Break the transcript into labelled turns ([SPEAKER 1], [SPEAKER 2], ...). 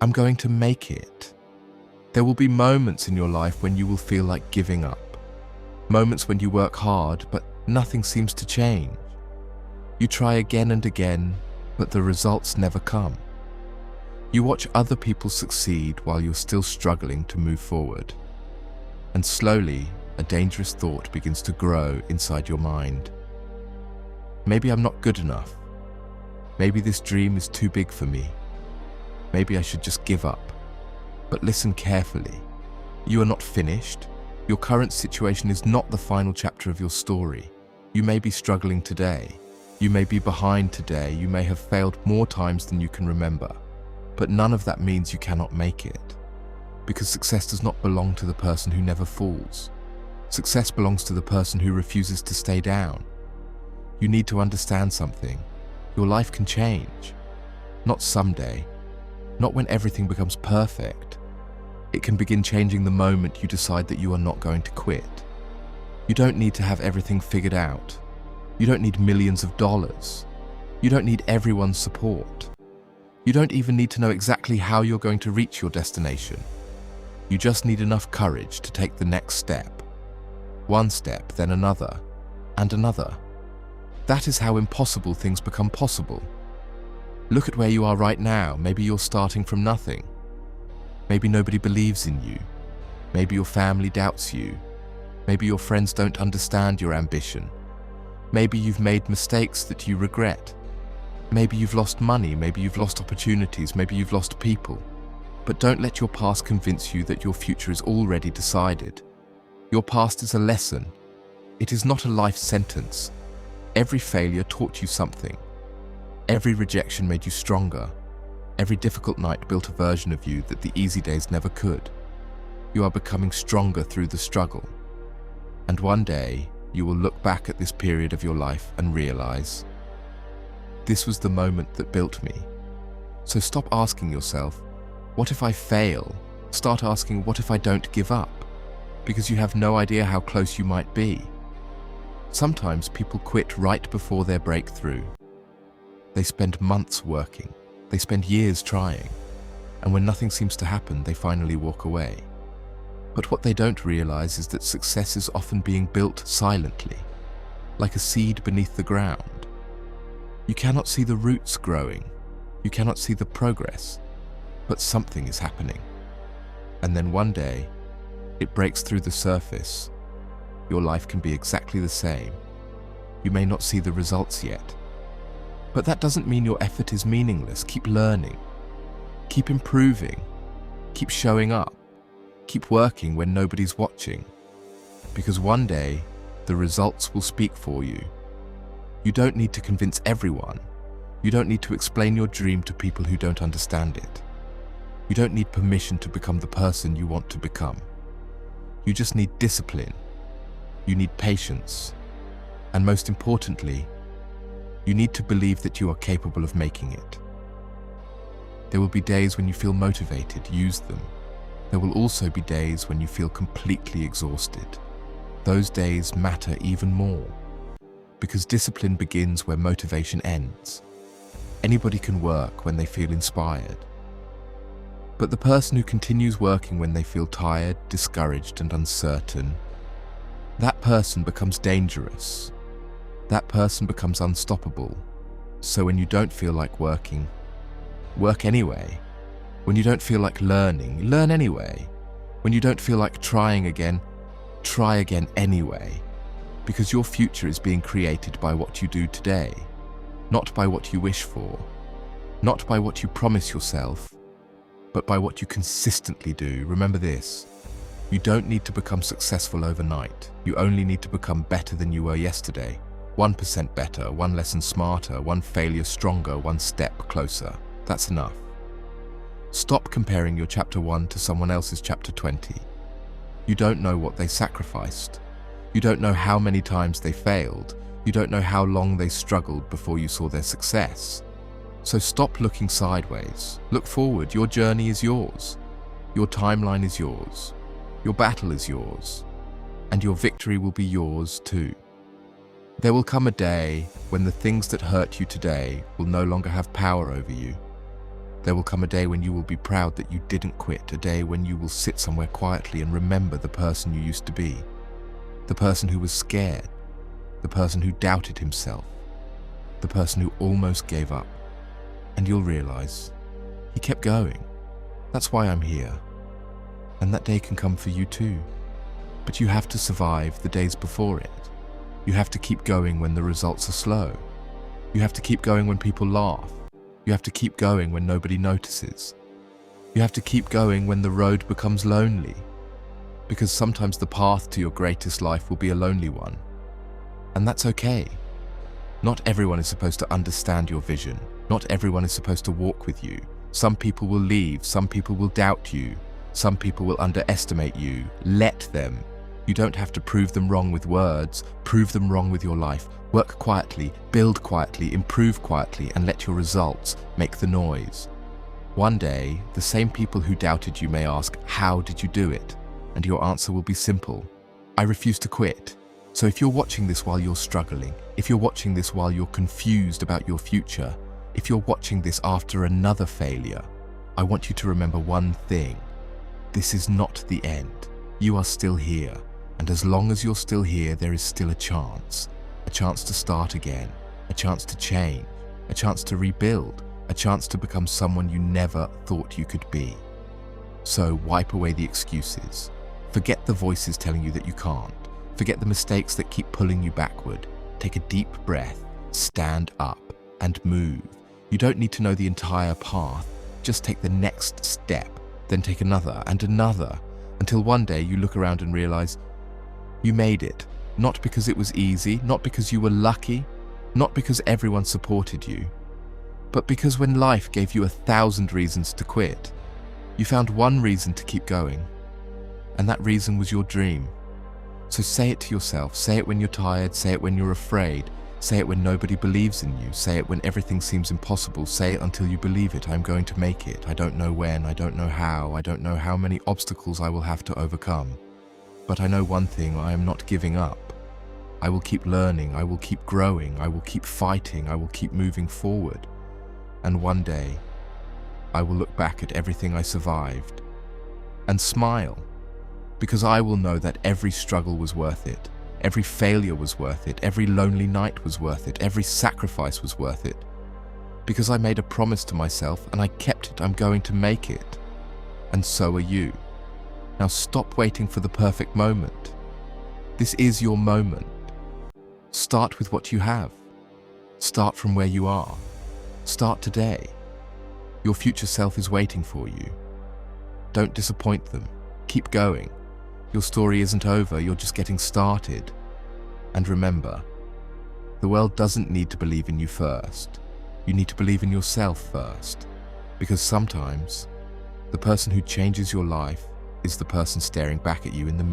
[SPEAKER 1] I'm going to make it. There will be moments in your life when you will feel like giving up. Moments when you work hard, but nothing seems to change. You try again and again, but the results never come. You watch other people succeed while you're still struggling to move forward. And slowly, a dangerous thought begins to grow inside your mind. Maybe I'm not good enough. Maybe this dream is too big for me. Maybe I should just give up. But listen carefully. You are not finished. Your current situation is not the final chapter of your story. You may be struggling today. You may be behind today. You may have failed more times than you can remember. But none of that means you cannot make it. Because success does not belong to the person who never falls. Success belongs to the person who refuses to stay down. You need to understand something. Your life can change. Not someday. Not when everything becomes perfect. It can begin changing the moment you decide that you are not going to quit. You don't need to have everything figured out. You don't need millions of dollars. You don't need everyone's support. You don't even need to know exactly how you're going to reach your destination. You just need enough courage to take the next step. One step, then another, and another. That is how impossible things become possible. Look at where you are right now. Maybe you're starting from nothing. Maybe nobody believes in you. Maybe your family doubts you. Maybe your friends don't understand your ambition. Maybe you've made mistakes that you regret. Maybe you've lost money. Maybe you've lost opportunities. Maybe you've lost people. But don't let your past convince you that your future is already decided. Your past is a lesson. It is not a life sentence. Every failure taught you something. Every rejection made you stronger. Every difficult night built a version of you that the easy days never could. You are becoming stronger through the struggle. And one day, you will look back at this period of your life and realize, this was the moment that built me. So stop asking yourself, what if I fail? Start asking, what if I don't give up? Because you have no idea how close you might be. Sometimes people quit right before their breakthrough. They spend months working. They spend years trying. And when nothing seems to happen, they finally walk away. But what they don't realize is that success is often being built silently, like a seed beneath the ground. You cannot see the roots growing. You cannot see the progress, but something is happening. And then one day, it breaks through the surface. Your life can be exactly the same. You may not see the results yet, but that doesn't mean your effort is meaningless. Keep learning. Keep improving. Keep showing up. Keep working when nobody's watching. Because one day, the results will speak for you. You don't need to convince everyone. You don't need to explain your dream to people who don't understand it. You don't need permission to become the person you want to become. You just need discipline. You need patience. And most importantly, you need to believe that you are capable of making it. There will be days when you feel motivated. Use them. There will also be days when you feel completely exhausted. Those days matter even more, because discipline begins where motivation ends. Anybody can work when they feel inspired. But the person who continues working when they feel tired, discouraged, and uncertain, that person becomes dangerous. That person becomes unstoppable. So when you don't feel like working, work anyway. When you don't feel like learning, learn anyway. When you don't feel like trying again, try again anyway. Because your future is being created by what you do today, not by what you wish for, not by what you promise yourself, but by what you consistently do. Remember this, you don't need to become successful overnight. You only need to become better than you were yesterday. 1% better, one lesson smarter, one failure stronger, one step closer. That's enough. Stop comparing your chapter 1 to someone else's chapter 20. You don't know what they sacrificed. You don't know how many times they failed. You don't know how long they struggled before you saw their success. So stop looking sideways. Look forward. Your journey is yours. Your timeline is yours. Your battle is yours. And your victory will be yours too. There will come a day when the things that hurt you today will no longer have power over you. There will come a day when you will be proud that you didn't quit, a day when you will sit somewhere quietly and remember the person you used to be, the person who was scared, the person who doubted himself, the person who almost gave up. And you'll realize he kept going. That's why I'm here. And that day can come for you too. But you have to survive the days before it. You have to keep going when the results are slow. You have to keep going when people laugh. You have to keep going when nobody notices. You have to keep going when the road becomes lonely. Because sometimes the path to your greatest life will be a lonely one. And that's okay. Not everyone is supposed to understand your vision. Not everyone is supposed to walk with you. Some people will leave. Some people will doubt you. Some people will underestimate you. Let them. You don't have to prove them wrong with words. Prove them wrong with your life. Work quietly, build quietly, improve quietly, and let your results make the noise. One day, the same people who doubted you may ask, "How did you do it?" And your answer will be simple: "I refuse to quit." So if you're watching this while you're struggling, if you're watching this while you're confused about your future, if you're watching this after another failure, I want you to remember one thing. This is not the end. You are still here. And as long as you're still here, there is still a chance to start again, a chance to change, a chance to rebuild, a chance to become someone you never thought you could be. So wipe away the excuses. Forget the voices telling you that you can't. Forget the mistakes that keep pulling you backward. Take a deep breath, stand up, and move. You don't need to know the entire path. Just take the next step, then take another and another, until one day you look around and realize you made it. Not because it was easy, not because you were lucky, not because everyone supported you, but because when life gave you 1,000 reasons to quit, you found one reason to keep going, and that reason was your dream. So say it to yourself. Say it when you're tired. Say it when you're afraid. Say it when nobody believes in you. Say it when everything seems impossible. Say it until you believe it. I'm going to make it. I don't know when. I don't know how. I don't know how many obstacles I will have to overcome. But I know one thing: I am not giving up. I will keep learning. I will keep growing. I will keep fighting. I will keep moving forward. And one day, I will look back at everything I survived and smile, because I will know that every struggle was worth it. Every failure was worth it. Every lonely night was worth it. Every sacrifice was worth it. Because I made a promise to myself and I kept it. I'm going to make it. And so are you. Now stop waiting for the perfect moment. This is your moment. Start with what you have. Start from where you are. Start today. Your future self is waiting for you. Don't disappoint them. Keep going. Your story isn't over, you're just getting started. And remember, the world doesn't need to believe in you first. You need to believe in yourself first. Because sometimes, the person who changes your life is the person staring back at you in the mirror.